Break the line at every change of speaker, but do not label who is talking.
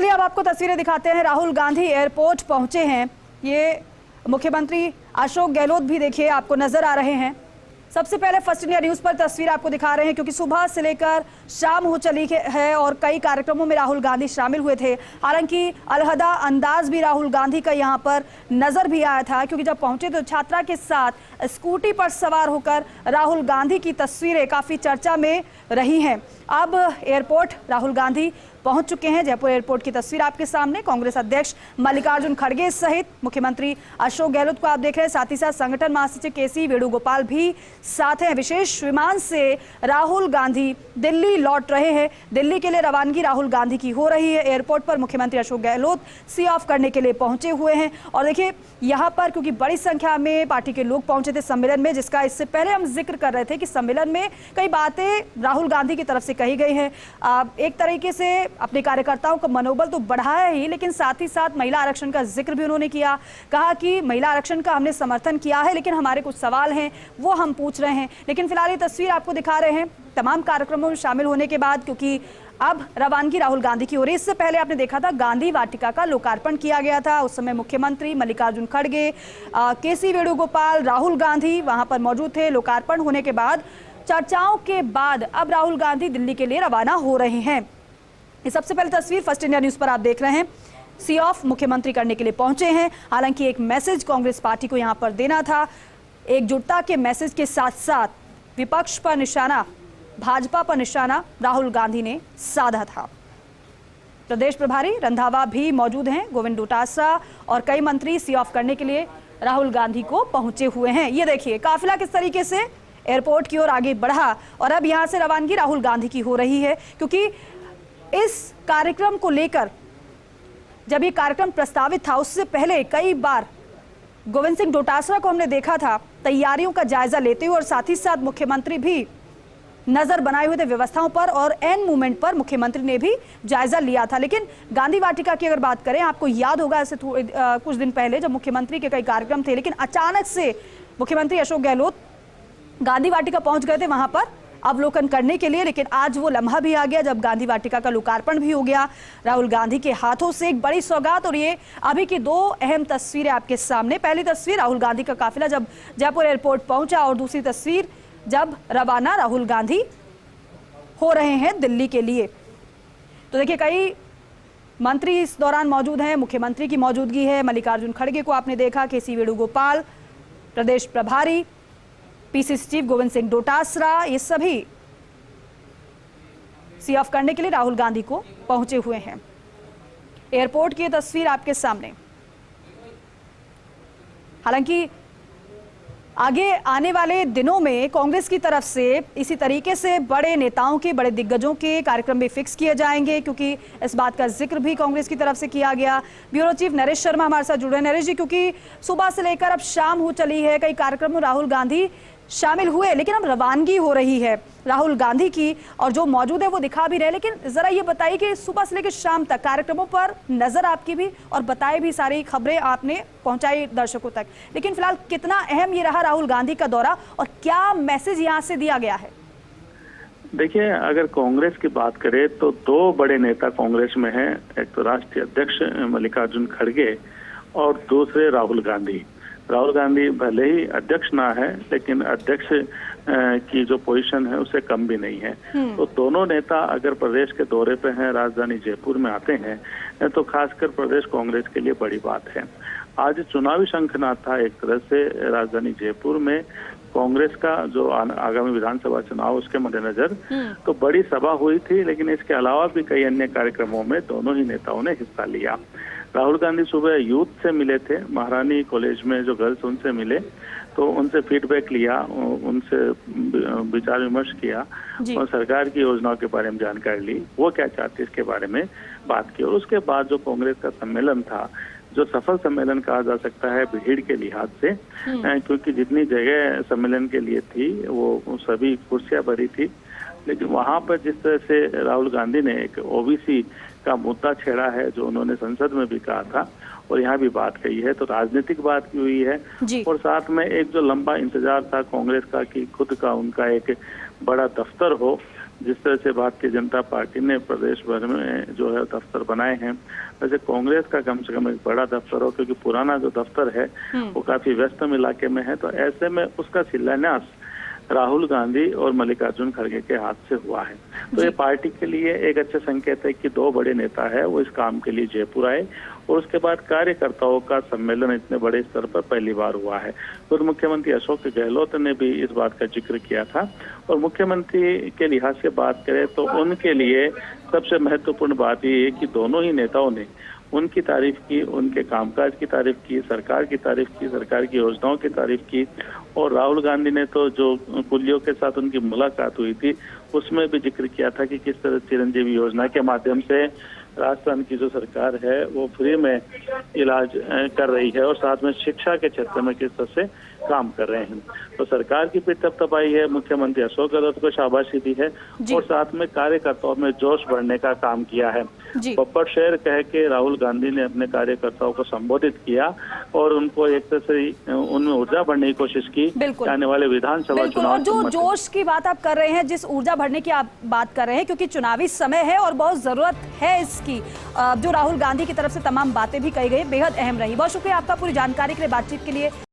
चलिए अब आपको तस्वीरें दिखाते हैं। राहुल गांधी एयरपोर्ट पहुंचे हैं। ये मुख्यमंत्री अशोक गहलोत भी देखिए आपको नजर आ रहे हैं। सबसे पहले फर्स्ट इंडिया न्यूज पर तस्वीर आपको दिखा रहे हैं, क्योंकि सुबह से लेकर शाम हो चली है और कई कार्यक्रमों में राहुल गांधी शामिल हुए थे। हालांकि अलहदा अंदाज भी राहुल गांधी का यहां पर नजर भी आया था, क्योंकि जब पहुंचे तो छात्रा के साथ स्कूटी पर सवार होकर राहुल गांधी की तस्वीरें काफी चर्चा में रही हैं। अब एयरपोर्ट राहुल गांधी पहुंच चुके हैं। जयपुर एयरपोर्ट की तस्वीर आपके सामने। कांग्रेस अध्यक्ष मल्लिकार्जुन खड़गे सहित मुख्यमंत्री अशोक गहलोत को आप देख रहे हैं, साथ ही साथ संगठन महासचिव केसी वेणुगोपाल भी साथ हैं। विशेष विमान से राहुल गांधी दिल्ली लौट रहे हैं। दिल्ली के लिए रवानगी राहुल गांधी की हो रही है। एयरपोर्ट पर मुख्यमंत्री अशोक गहलोत सी ऑफ करने के लिए पहुंचे हुए हैं। और देखिए यहाँ पर क्योंकि बड़ी संख्या में पार्टी के लोग पहुंचे थे सम्मेलन में, जिसका इससे पहले हम जिक्र कर रहे थे कि सम्मेलन में कई बातें राहुल गांधी की तरफ से कही गई हैं। एक तरीके से अपने कार्यकर्ताओं का मनोबल तो बढ़ाया ही, लेकिन साथ ही साथ महिला आरक्षण का जिक्र भी उन्होंने किया। कहा कि महिला आरक्षण का हमने समर्थन किया है, लेकिन हमारे कुछ सवाल हैं वो हम पूछ रहे हैं। लेकिन फिलहाल ये तस्वीर आपको दिखा रहे हैं तमाम कार्यक्रमों में शामिल होने के बाद, क्योंकि अब रवानगी राहुल गांधी की हो रही है। इससे पहले आपने देखा था गांधी वाटिका का लोकार्पण किया गया था। उस समय मुख्यमंत्री मल्लिकार्जुन खड़गे, केसी वेणुगोपाल, राहुल गांधी वहां पर मौजूद थे। लोकार्पण होने के बाद चर्चाओं के बाद अब राहुल गांधी दिल्ली के लिए रवाना हो रहे हैं। ये सबसे पहले तस्वीर फर्स्ट इंडिया न्यूज पर आप देख रहे हैं। सी ऑफ मुख्यमंत्री करने के लिए पहुंचे हैं। हालांकि एक मैसेज कांग्रेस पार्टी को यहां पर देना था। एकजुटता के मैसेज के साथ साथ विपक्ष पर निशाना, भाजपा पर निशाना राहुल गांधी ने साधा था। प्रदेश प्रभारी रंधावा भी मौजूद हैं। गोविंद डोटासरा और कई मंत्री सी ऑफ करने के लिए राहुल गांधी को पहुंचे हुए हैं। ये देखिए काफिला किस तरीके से एयरपोर्ट की ओर आगे बढ़ा और अब यहां से रवानगी राहुल गांधी की हो रही है, क्योंकि इस कार्यक्रम को लेकर जब ये कार्यक्रम प्रस्तावित था उससे पहले कई बार गोविंद सिंह डोटासरा को हमने देखा था तैयारियों का जायजा लेते हुए, और साथ ही साथ मुख्यमंत्री भी नजर बनाए हुए थे व्यवस्थाओं पर, और एन मूवमेंट पर मुख्यमंत्री ने भी जायजा लिया था। लेकिन गांधी वाटिका की अगर बात करें, आपको याद होगा ऐसे कुछ दिन पहले जब मुख्यमंत्री के कई कार्यक्रम थे, लेकिन अचानक से मुख्यमंत्री अशोक गहलोत गांधी वाटिका पहुंच गए थे वहां पर अवलोकन करने के लिए। लेकिन आज वो लम्हा भी आ गया जब गांधी वाटिका का लोकार्पण भी हो गया राहुल गांधी के हाथों से। एक बड़ी सौगात। और ये अभी की दो अहम तस्वीरें आपके सामने। पहली तस्वीर राहुल गांधी का काफिला जब जयपुर एयरपोर्ट पहुंचा, और दूसरी तस्वीर जब रवाना राहुल गांधी हो रहे हैं दिल्ली के लिए। तो देखिए कई मंत्री इस दौरान मौजूद हैं। मुख्यमंत्री की मौजूदगी है। मल्लिकार्जुन खड़गे को आपने देखा, केसी वेणुगोपाल, प्रदेश प्रभारी, पीसीसी चीफ गोविंद सिंह डोटासरा, ये सभी सी ऑफ करने के लिए राहुल गांधी को पहुंचे हुए हैं। एयरपोर्ट की तस्वीर आपके सामने। हालांकि आगे आने वाले दिनों में कांग्रेस की तरफ से इसी तरीके से बड़े नेताओं के, बड़े दिग्गजों के कार्यक्रम भी फिक्स किए जाएंगे, क्योंकि इस बात का जिक्र भी कांग्रेस की तरफ से किया गया। ब्यूरो चीफ नरेश शर्मा हमारे साथ जुड़े हैं। नरेश जी, क्योंकि सुबह से लेकर अब शाम हो चली है, कई कार्यक्रम में राहुल गांधी शामिल हुए, लेकिन अब रवानगी हो रही है राहुल गांधी की, और जो मौजूद है वो दिखा भी रहे। लेकिन जरा ये बताइए कि सुबह से लेकर शाम तक कार्यक्रमों पर नजर आपकी भी, और बताए भी, सारी खबरें आपने पहुंचाई दर्शकों तक, लेकिन फिलहाल कितना अहम ये रहा राहुल गांधी का दौरा, और क्या मैसेज यहाँ से दिया गया है?
देखिए, अगर कांग्रेस की बात करें तो दो बड़े नेता कांग्रेस में हैं। एक तो राष्ट्रीय अध्यक्ष मल्लिकार्जुन खड़गे और दूसरे राहुल गांधी। राहुल गांधी भले ही अध्यक्ष ना है, लेकिन अध्यक्ष की जो पोजीशन है उससे कम भी नहीं है। तो दोनों नेता अगर प्रदेश के दौरे पे हैं, राजधानी जयपुर में आते हैं, तो खासकर प्रदेश कांग्रेस के लिए बड़ी बात है। आज चुनावी शंखनाद था एक तरह से राजधानी जयपुर में कांग्रेस का जो आगामी विधानसभा चुनाव, उसके मद्देनजर तो बड़ी सभा हुई थी। लेकिन इसके अलावा भी कई अन्य कार्यक्रमों में दोनों ही नेताओं ने हिस्सा लिया। राहुल गांधी सुबह यूथ से मिले थे, महारानी कॉलेज में जो गर्ल्स, उनसे मिले, तो उनसे फीडबैक लिया, उनसे विचार विमर्श किया और सरकार की योजनाओं के बारे में जानकारी ली, वो क्या चाहती है इसके बारे में बात की। और उसके बाद जो कांग्रेस का सम्मेलन था, जो सफल सम्मेलन कहा जा सकता है भीड़ के लिहाज से, क्योंकि जितनी जगह सम्मेलन के लिए थी वो सभी कुर्सियां भरी थी, लेकिन वहां पर जिस तरह से राहुल गांधी ने एक ओबीसी का मुद्दा छेड़ा है, जो उन्होंने संसद में भी कहा था और यहाँ भी बात कही है, तो राजनीतिक बात की हुई है। और साथ में एक जो लंबा इंतजार था कांग्रेस का कि खुद का उनका एक बड़ा दफ्तर हो, जिस तरह से भारतीय जनता पार्टी ने प्रदेश भर में जो है दफ्तर बनाए हैं, वैसे कांग्रेस का कम से कम एक बड़ा दफ्तर हो, क्योंकि पुराना जो दफ्तर है वो काफी व्यस्तम इलाके में है। तो ऐसे में उसका शिलान्यास राहुल गांधी और मल्लिकार्जुन खड़गे के हाथ से हुआ है। तो ये पार्टी के लिए एक अच्छा संकेत है कि दो बड़े नेता है वो इस काम के लिए जयपुर आए, और उसके बाद कार्यकर्ताओं का सम्मेलन इतने बड़े स्तर पर पहली बार हुआ है। खुद मुख्यमंत्री अशोक गहलोत ने भी इस बात का जिक्र किया था। और मुख्यमंत्री के लिहाज से बात करें तो उनके लिए सबसे महत्वपूर्ण बात ये है कि दोनों ही नेताओं ने उनकी तारीफ की, उनके कामकाज की तारीफ की, सरकार की तारीफ की, सरकार की योजनाओं की तारीफ की। और राहुल गांधी ने तो जो कुलियों के साथ उनकी मुलाकात हुई थी उसमें भी जिक्र किया था कि किस तरह चिरंजीवी योजना के माध्यम से राजस्थान की जो सरकार है वो फ्री में इलाज कर रही है, और साथ में शिक्षा के क्षेत्र में किस तरह से काम कर रहे हैं। तो सरकार की पीठ थपथपाई है, मुख्यमंत्री अशोक गहलोत को शाबाशी दी है, और साथ में कार्यकर्ताओं में जोश बढ़ने का काम किया है। पप्पड़ शेर कह के राहुल गांधी ने अपने कार्यकर्ताओं को संबोधित किया और उनको एक तरह से उनमें ऊर्जा बढ़ने की कोशिश की। आने वाले विधानसभा चुनाव,
जो जोश की बात आप कर रहे हैं, जिस ऊर्जा बढ़ने की आप बात कर रहे हैं, क्योंकि चुनावी समय है और बहुत जरूरत है इसकी, जो राहुल गांधी की तरफ से तमाम बातें भी कही गई, बेहद अहम रही। बहुत शुक्रिया आपका पूरी जानकारी के लिए, बातचीत के लिए।